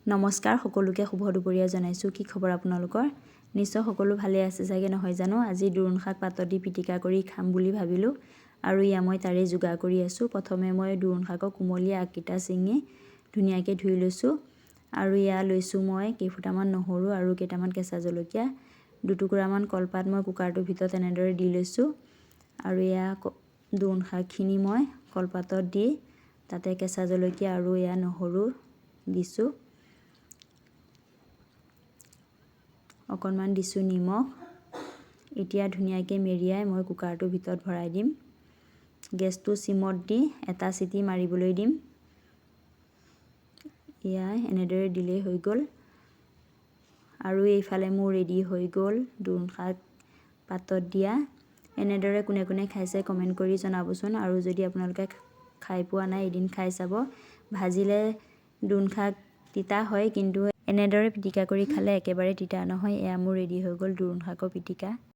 নমস্কাৰ সকলোকে শুভ দুপৰীয়া জনাইছোঁ। কি খবৰ আপোনালোকৰ? নিশ্চয় সকলো ভালে আছে চাগে নহয় জানো। আজি দোৰোণ শাক পাতত দি পিটিকা কৰি খাম বুলি ভাবিলোঁ আৰু মই তাৰে যোগাৰ কৰি আছোঁ। প্ৰথমে মই দোৰোণ শাকৰ কুমলীয়া আগকেইটা ছিঙি ধুনীয়াকৈ ধুই লৈছোঁ আৰু লৈছোঁ মই কেইফুটামান নহৰু আৰু কেইটামান কেঁচা জলকীয়া, দুটুকুৰামান কলপাত মই কুকাৰটোৰ ভিতৰত এনেদৰে দি লৈছোঁ আৰু দোৰোণ শাকখিনি মই কলপাতত দি তাতে কেঁচা জলকীয়া আৰু নহৰু দিছোঁ। অকণমান দিছোঁ নিমখ। এতিয়া ধুনীয়াকৈ মেৰিয়াই মই কুকাৰটোৰ ভিতৰত ভৰাই দিম। গেছটো চিমত দি এটা চিটি মাৰিবলৈ দিম। এনেদৰে দিলেই হৈ গ'ল আৰু এইফালে মোৰ ৰেডি হৈ গ'ল দোৰোণ শাক পাতত দিয়া। এনেদৰে কোনে কোনে খাইছে কমেণ্ট কৰি জনাবচোন আৰু যদি আপোনালোকে খাই পোৱা নাই এদিন খাই চাব। ভাজিলে দোৰোণ শাক তিতা হয়, কিন্তু এনেদৰে পিটিকা কৰি খালে একেবাৰে তিতা নহয়। মোৰ ৰেডি হৈ গ'ল দোৰোণ শাকৰ পিটিকা।